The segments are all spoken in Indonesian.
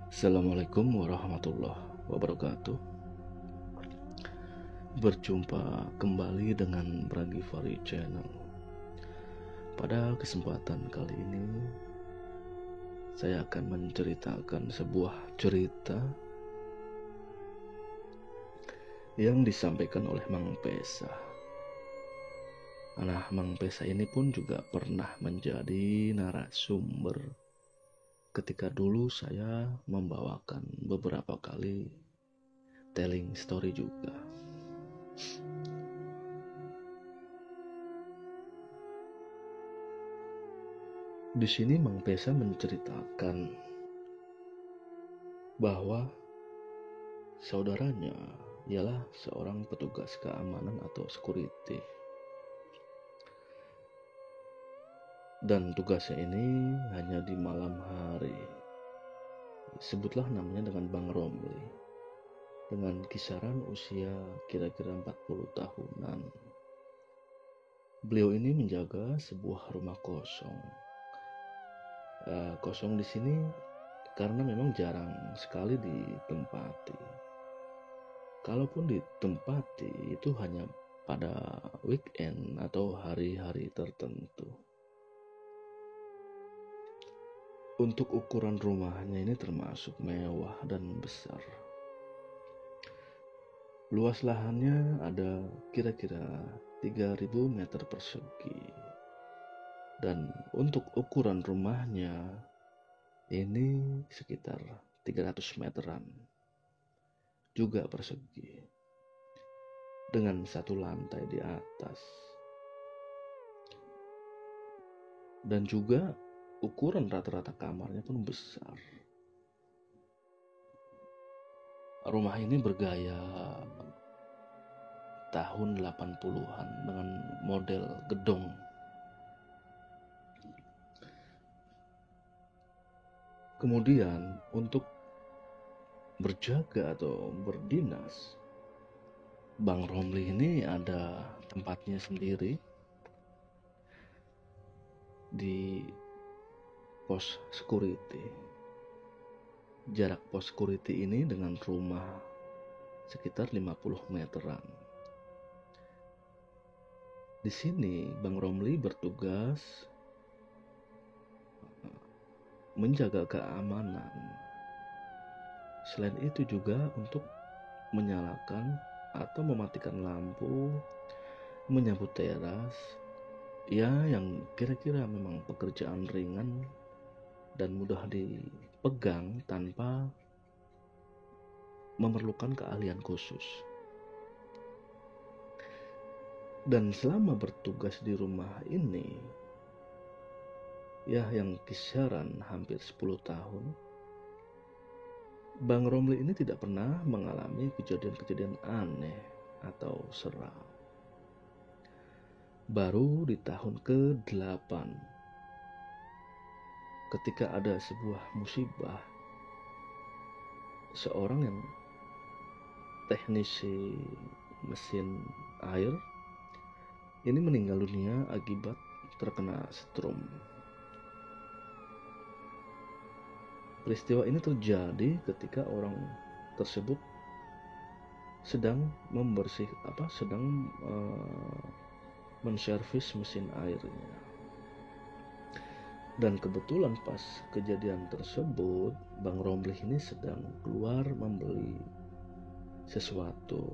Assalamualaikum warahmatullahi wabarakatuh. Berjumpa kembali dengan Bragivari Channel. Pada kesempatan kali ini saya akan menceritakan sebuah cerita yang disampaikan oleh Mang Pesa. Nah, Mang Pesa ini pun juga pernah menjadi narasumber ketika dulu saya membawakan beberapa kali telling story juga. Di sini Mang Pesa menceritakan bahwa saudaranya ialah seorang petugas keamanan atau security. Dan tugasnya ini hanya di malam hari. Sebutlah namanya dengan Bang Romli. Dengan kisaran usia kira-kira 40 tahunan. Beliau ini menjaga sebuah rumah kosong. Kosong di sini karena memang jarang sekali ditempati. Kalaupun ditempati itu hanya pada weekend atau hari-hari tertentu. Untuk ukuran rumahnya ini termasuk mewah dan besar. Luas lahannya ada kira-kira 3.000 meter persegi. Dan untuk ukuran rumahnya ini sekitar 300 meteran juga persegi. Dengan satu lantai di atas. Dan juga ukuran rata-rata kamarnya pun besar. Rumah ini bergaya tahun 80-an dengan model gedung. Kemudian untuk berjaga atau berdinas, Bang Romli ini ada tempatnya sendiri di pos security. Jarak pos security ini dengan rumah sekitar 50 meteran. Di sini Bang Romli bertugas menjaga keamanan. Selain itu juga untuk menyalakan atau mematikan lampu, menyapu teras, ya yang kira-kira memang pekerjaan ringan dan mudah dipegang tanpa memerlukan keahlian khusus. Dan selama bertugas di rumah ini, ya yang kisaran hampir 10 tahun, Bang Romli ini tidak pernah mengalami kejadian-kejadian aneh atau seram. Baru di tahun ke-8 ketika ada sebuah musibah, seorang yang teknisi mesin air ini meninggal dunia akibat terkena setrum. Peristiwa ini terjadi ketika orang tersebut sedang menservis mesin airnya. Dan kebetulan pas kejadian tersebut, Bang Romli ini sedang keluar membeli sesuatu.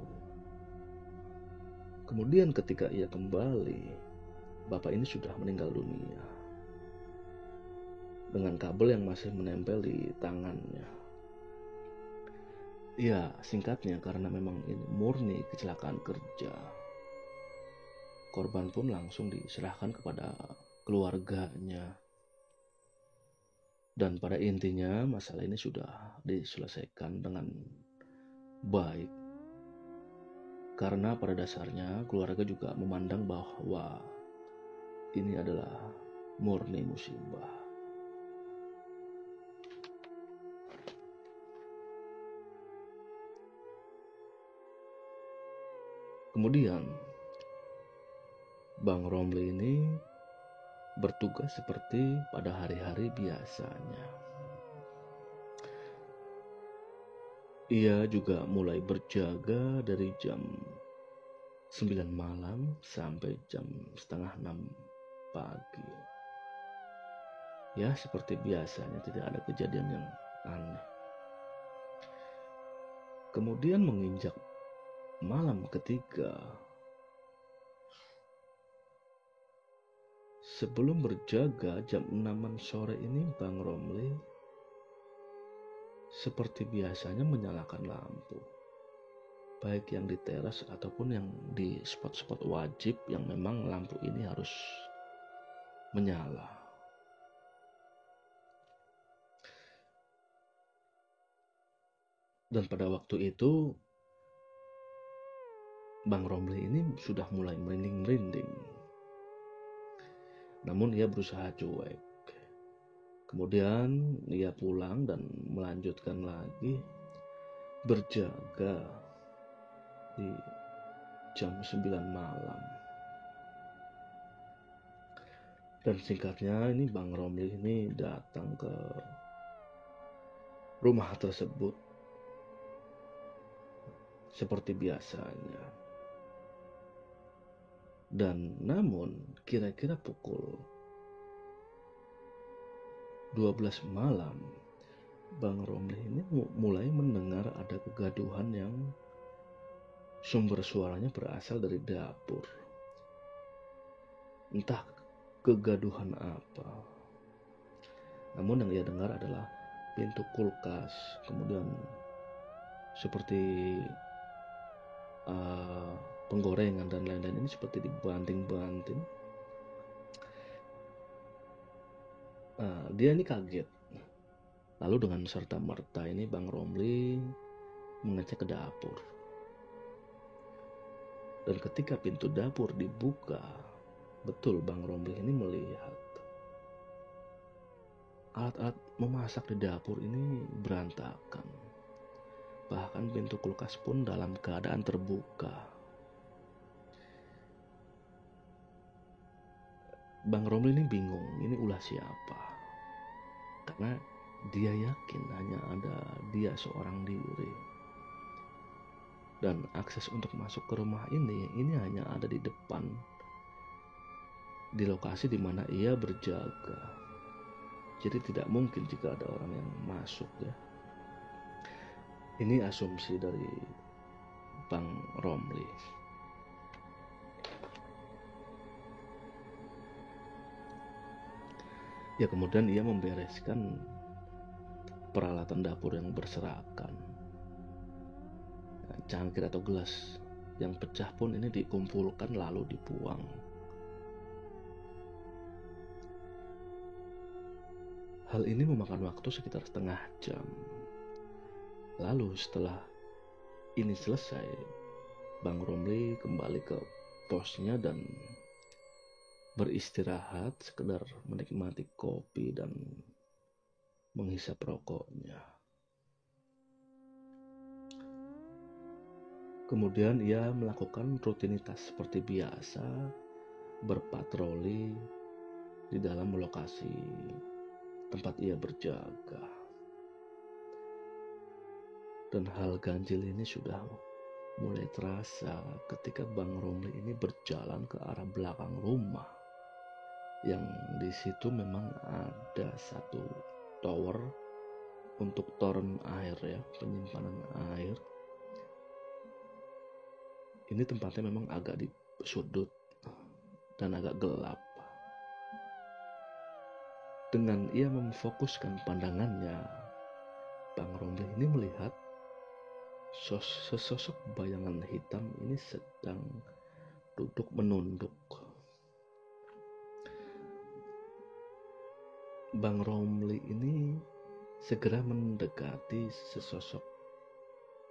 Kemudian ketika ia kembali, bapak ini sudah meninggal dunia. Dengan kabel yang masih menempel di tangannya. Ya, singkatnya karena memang ini murni kecelakaan kerja. Korban pun langsung diserahkan kepada keluarganya. Dan pada intinya masalah ini sudah diselesaikan dengan baik. Karena pada dasarnya keluarga juga memandang bahwa ini adalah murni musibah. Kemudian Bang Romli ini bertugas seperti pada hari-hari biasanya. Ia juga mulai berjaga dari jam 9 malam sampai jam setengah 6 pagi. Ya, seperti biasanya, tidak ada kejadian yang aneh. Kemudian menginjak malam ketiga, sebelum berjaga jam 6 sore ini, Bang Romli seperti biasanya menyalakan lampu, baik yang di teras ataupun yang di spot-spot wajib yang memang lampu ini harus menyala. Dan pada waktu itu Bang Romli ini sudah mulai merinding-merinding. Namun ia berusaha cuek. Kemudian ia pulang dan melanjutkan lagi berjaga di jam 9 malam. Dan singkatnya ini Bang Romli ini datang ke rumah tersebut seperti biasanya. Dan namun kira-kira pukul 12 malam, Bang Romli ini mulai mendengar ada kegaduhan yang sumber suaranya berasal dari dapur. Entah kegaduhan apa. Namun yang ia dengar adalah pintu kulkas, kemudian seperti penggorengan dan lain-lain ini seperti dibanting-banting. Dia ini kaget. Lalu dengan serta-merta ini Bang Romli mengecek ke dapur. Dan ketika pintu dapur dibuka, betul Bang Romli ini melihat alat-alat memasak di dapur ini berantakan. Bahkan pintu kulkas pun dalam keadaan terbuka. Bang Romli ini bingung, ini ulah siapa? Karena dia yakin hanya ada dia seorang diri. Dan akses untuk masuk ke rumah ini hanya ada di depan, di lokasi di mana ia berjaga. Jadi tidak mungkin jika ada orang yang masuk ya. Ini asumsi dari Bang Romli. Ya, kemudian ia membereskan peralatan dapur yang berserakan. Cangkir atau gelas yang pecah pun ini dikumpulkan lalu dibuang. Hal ini memakan waktu sekitar setengah jam. Lalu setelah ini selesai, Bang Romli kembali ke posnya dan beristirahat, sekedar menikmati kopi dan menghisap rokoknya. Kemudian ia melakukan rutinitas seperti biasa, berpatroli di dalam lokasi tempat ia berjaga. Dan hal ganjil ini sudah mulai terasa ketika Bang Romli ini berjalan ke arah belakang rumah. Yang di situ memang ada satu tower untuk toren air ya, penyimpanan air. Ini tempatnya memang agak di sudut dan agak gelap. Dengan ia memfokuskan pandangannya, Bang Romli ini melihat sesosok bayangan hitam ini sedang duduk menunduk. Bang Romli ini segera mendekati sesosok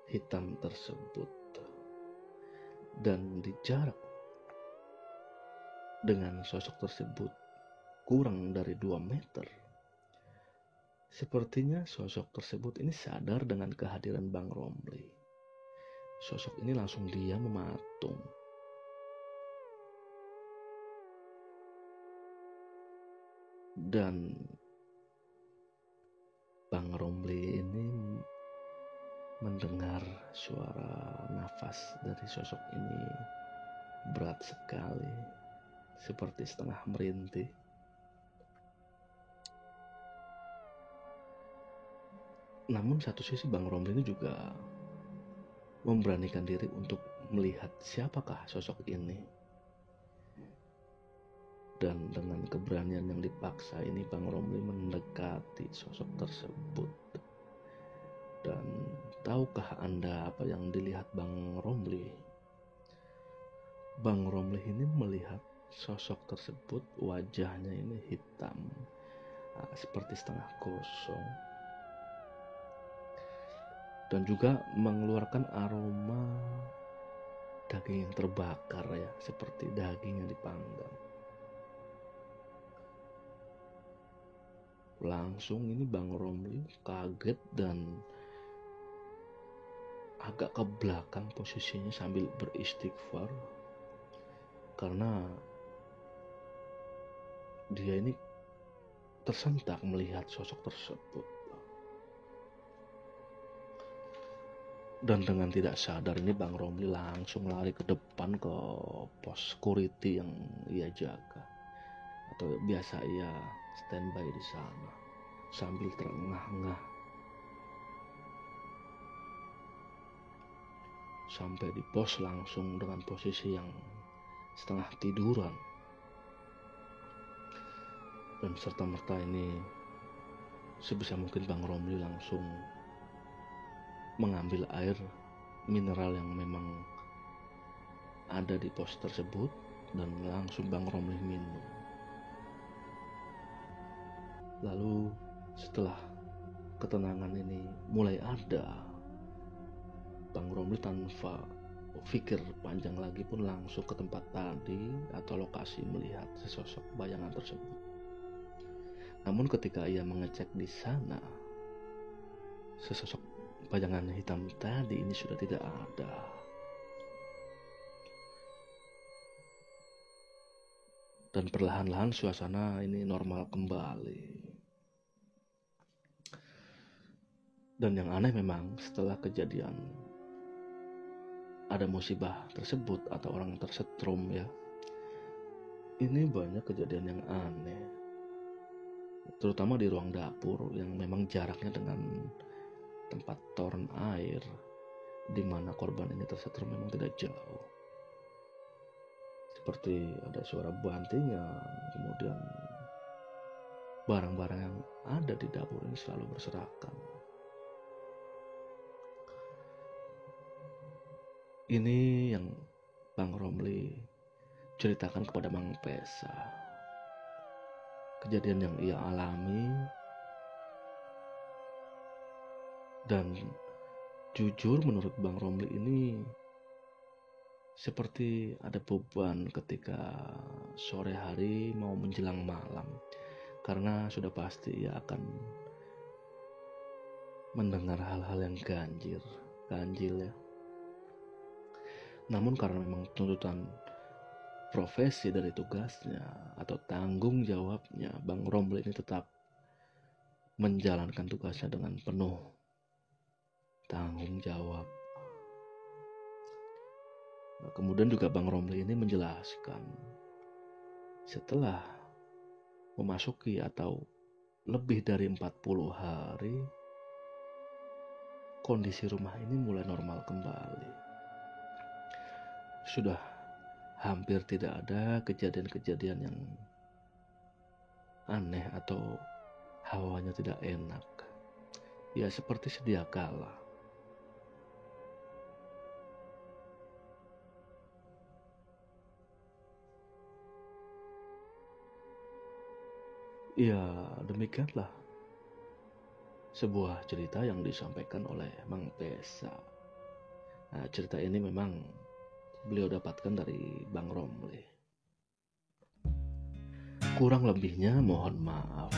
hitam tersebut. dan di jarak dengan sosok tersebut kurang dari 2 meter, sepertinya sosok tersebut ini sadar dengan kehadiran Bang Romli. Sosok ini langsung diam mematung. Dan Bang Romli ini mendengar suara nafas dari sosok ini berat sekali, seperti setengah merintih. Namun satu sisi Bang Romli ini juga memberanikan diri untuk melihat siapakah sosok ini. Dan dengan keberanian yang dipaksa ini Bang Romli mendekati sosok tersebut. Dan tahukah Anda apa yang dilihat Bang Romli? Bang Romli ini melihat sosok tersebut, wajahnya ini hitam, seperti setengah kosong. Dan juga mengeluarkan aroma daging yang terbakar ya, seperti daging yang dipanggang. Langsung ini Bang Romli kaget dan agak ke belakang posisinya sambil beristighfar, karena dia ini tersentak melihat sosok tersebut. Dan dengan tidak sadar ini Bang Romli langsung lari ke depan ke pos security yang ia jaga, atau biasa ia standby di sana sambil terengah-engah. Sampai di pos langsung dengan posisi yang setengah tiduran. Dan serta-merta ini sebisa mungkin Bang Romli langsung mengambil air mineral yang memang ada di pos tersebut dan langsung Bang Romli minum. Lalu setelah ketenangan ini mulai ada, Bang Romli tanpa pikir panjang lagi pun langsung ke tempat tadi atau lokasi melihat sesosok bayangan tersebut. Namun ketika ia mengecek di sana, sesosok bayangan hitam tadi ini sudah tidak ada. Dan perlahan-lahan suasana ini normal kembali. Dan yang aneh memang setelah kejadian ada musibah tersebut atau orang tersetrum ya, ini banyak kejadian yang aneh, terutama di ruang dapur yang memang jaraknya dengan tempat toren air di mana korban ini tersetrum memang tidak jauh. Seperti ada suara bantingan, kemudian barang-barang yang ada di dapur ini selalu berserakan. Ini yang Bang Romli ceritakan kepada Mang Pesa. Kejadian yang ia alami, dan jujur menurut Bang Romli ini seperti ada beban ketika sore hari mau menjelang malam, karena sudah pasti ia akan mendengar hal-hal yang ganjil ya. Namun karena memang tuntutan profesi dari tugasnya atau tanggung jawabnya, Bang Romli ini tetap menjalankan tugasnya dengan penuh tanggung jawab. Nah, kemudian juga Bang Romli ini menjelaskan setelah memasuki atau lebih dari 40 hari, kondisi rumah ini mulai normal kembali. Sudah hampir tidak ada kejadian-kejadian yang aneh atau hawanya tidak enak. Ya seperti sedia kala. Ya demikianlah sebuah cerita yang disampaikan oleh Mang Pesa. Nah, cerita ini memang beliau dapatkan dari Bang Romli. Kurang lebihnya mohon maaf.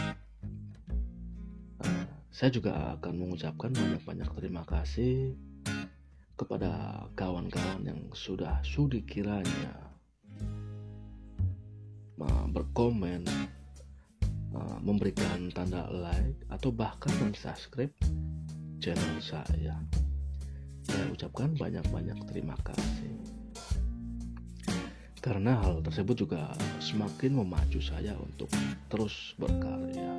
Saya juga akan mengucapkan banyak-banyak terima kasih kepada kawan-kawan yang sudah sudi kiranya berkomen, memberikan tanda like, atau bahkan mensubscribe channel saya. Saya ucapkan banyak-banyak terima kasih. Karena hal tersebut juga semakin memacu saya untuk terus berkarya.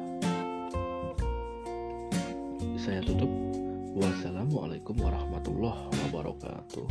Saya tutup. Wassalamualaikum warahmatullahi wabarakatuh.